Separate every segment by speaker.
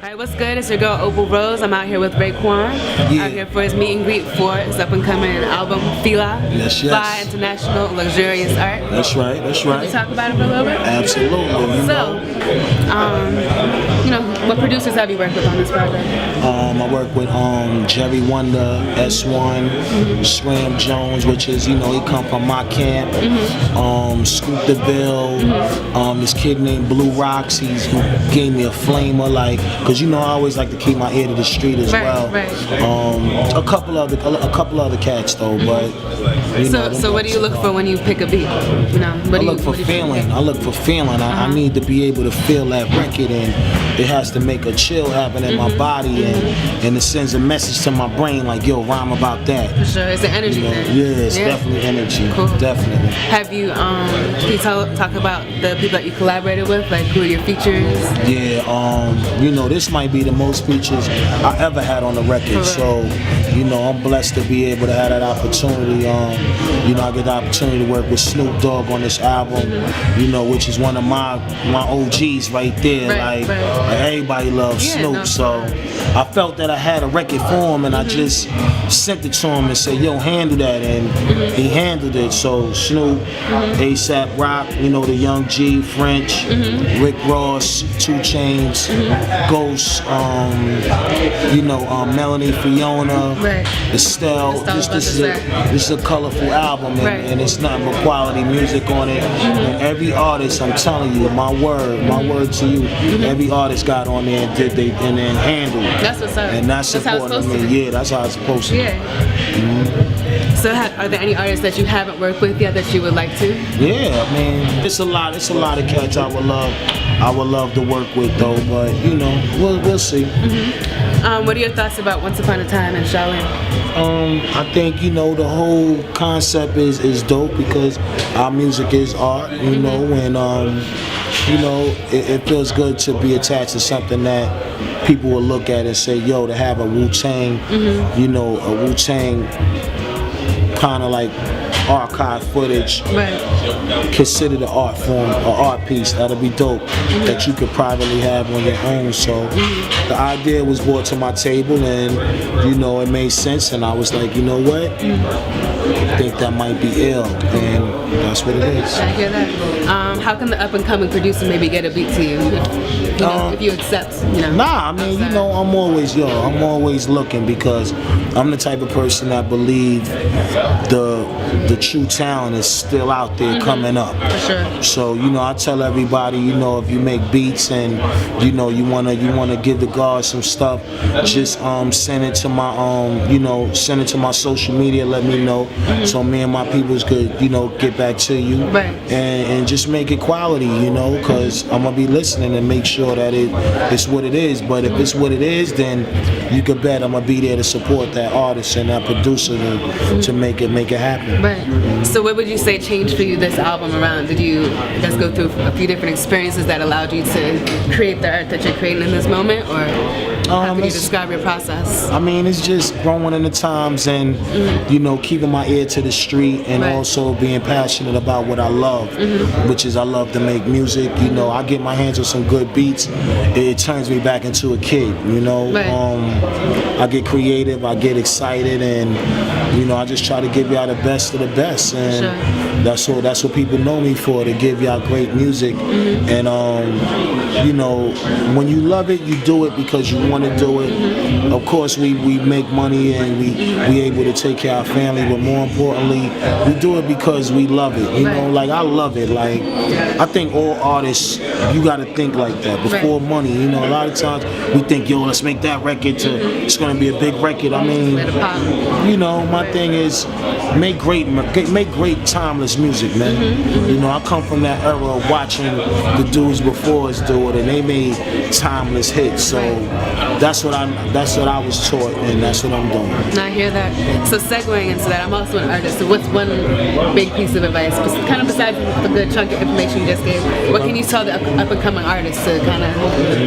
Speaker 1: Alright, what's good? It's your girl Opal Rose. I'm out here with Raekwon.
Speaker 2: Yeah.
Speaker 1: Out here for his meet and greet for his up and coming album Fila.
Speaker 2: Yes.
Speaker 1: Fly International Luxurious Art.
Speaker 2: That's right.
Speaker 1: Can you talk about it for a little bit?
Speaker 2: Absolutely.
Speaker 1: What producers have you worked with on this project?
Speaker 2: I work with Jerry Wonder, S1, Sram Jones, which is, he come from my camp. Scoop DeVille, this kid named Blue Rocks, he gave me a flamer, because I always like to keep my ear to the street as well.
Speaker 1: Right.
Speaker 2: A couple other cats though, but
Speaker 1: So what do you look for when you pick a beat?
Speaker 2: I look for feeling. I need to be able to feel that record, and it has to make a chill happen in my body, and it sends a message to my brain like, yo, rhyme about that.
Speaker 1: For sure, it's the energy thing.
Speaker 2: Yeah, it's definitely energy.
Speaker 1: Cool.
Speaker 2: Definitely.
Speaker 1: Have you, can you talk about the people that you collaborated with, like who are your features?
Speaker 2: Yeah, this might be the most features I ever had on the record, so, I'm blessed to be able to have that opportunity. I get the opportunity to work with Snoop Dogg on this album, which is one of my OGs right there. Everybody loves Snoop, so I felt that I had a record for him, and I just sent it to him and said, yo, handle that, and he handled it. So Snoop, A$AP Rock, the Young G, French, Rick Ross, 2 Chainz, Ghost, Melanie Fiona, Estelle. This is a colorful album, and it's nothing but quality music on it. And every artist, I'm telling you, my word to you, every artist got on there and then handled it.
Speaker 1: That's what's up.
Speaker 2: And that's important to me. Yeah, that's how it's supposed to be.
Speaker 1: Yeah. So are there any artists that you haven't worked with yet that you would like to?
Speaker 2: Yeah, I mean, it's a lot of cats I would love to work with though, but we'll see.
Speaker 1: What are your thoughts about Once Upon a Time in Shaolin?
Speaker 2: I think the whole concept is dope because our music is art, and it feels good to be attached to something that people will look at and say, yo, to have a Wu-Tang, a Wu-Tang kind of like archive footage, considered an art form, an art piece. That'll be dope, that you could privately have on your own. So the idea was brought to my table, and it made sense, and I was like, you know what, I think that might be ill, and that's what it is.
Speaker 1: I hear that. How can the up and coming producer maybe get a beat to you? If you accept,
Speaker 2: Nah, I mean, I'm always looking, because I'm the type of person that believe the true talent is still out there coming up.
Speaker 1: For sure.
Speaker 2: So I tell everybody, if you make beats and you wanna give the guys some stuff, just send it to my send it to my social media. Let me know, so me and my peoples could get back to you, and just make it quality, because I'm gonna be listening and make sure that it's what it is. But if it's what it is, then you can bet I'm gonna be there to support that artist and that producer to make it happen.
Speaker 1: Right. So what would you say changed for you this album around? Did you just go through a few different experiences that allowed you to create the art that you're creating in this moment, or how can you describe your process?
Speaker 2: I mean, it's just growing in the times, and keeping my ear to the street, and also being passionate about what I love, which is I love to make music. I get my hands on some good beats, it turns me back into a kid. I get creative, I get excited, and I just try to give y'all the best of the best, and that's what people know me for, to give y'all great music. And when you love it, you do it because you want to do it. Of course, we make money and we able to take care of our family, but more importantly, we do it because we love it. I love it. I think all artists, you got to think like that before money. A lot of times we think, yo, let's make that record it's going to be a big record. I mean, my thing is make great timeless music, man. I come from that era of watching the dudes before us do it, and they made timeless hits. So that's what I was taught, and that's what I'm doing.
Speaker 1: I hear that. So segueing into that, I'm also an artist. So what's one big piece of advice, kind of besides the good chunk of information you just gave, what can you tell the up and coming artists to kind of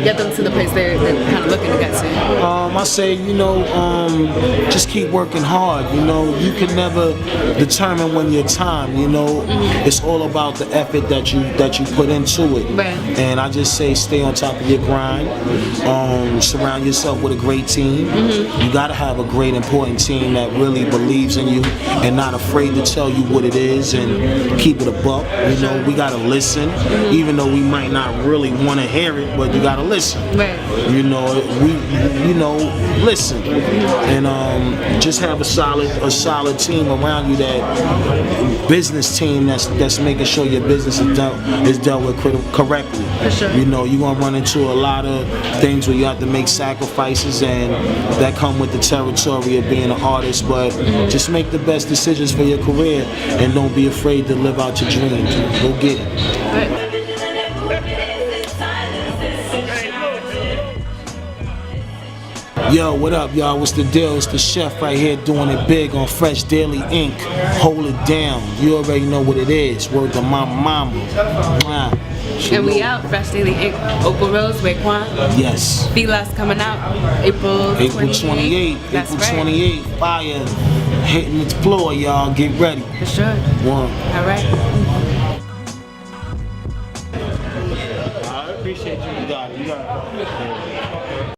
Speaker 1: get them to the place they're kind of looking to get to?
Speaker 2: I say, just keep working hard. You can never determine when your time. It's all about the effort that you put into it.
Speaker 1: Right.
Speaker 2: And I just say, stay on top of your grind. Surround yourself with a great team. You gotta have a great, important team that really believes in you and not afraid to tell you what it is and keep it a buck. We gotta listen, even though we might not really want to hear it, but you gotta listen.
Speaker 1: Right.
Speaker 2: Listen, and just have a solid team around you, that business team that's making sure your business is dealt with correctly.
Speaker 1: For sure.
Speaker 2: You're gonna run into a lot of things where you have to make sacrifices, and that come with the territory of being an artist. But just make the best decisions for your career, and don't be afraid to live out your dreams. Go get it.
Speaker 1: Right.
Speaker 2: Yo, what up, y'all? What's the deal? It's the chef right here doing it big on Fresh Daily Inc. Hold it down. You already know what it is. Word to my mama.
Speaker 1: And we out. Fresh Daily Inc. Opal Rose, Raekwon.
Speaker 2: Yes.
Speaker 1: Fila's coming out April 28th.
Speaker 2: April 28th. Fire hitting its floor, y'all. Get ready.
Speaker 1: For sure.
Speaker 2: One.
Speaker 1: All right.
Speaker 2: I appreciate you. You got it.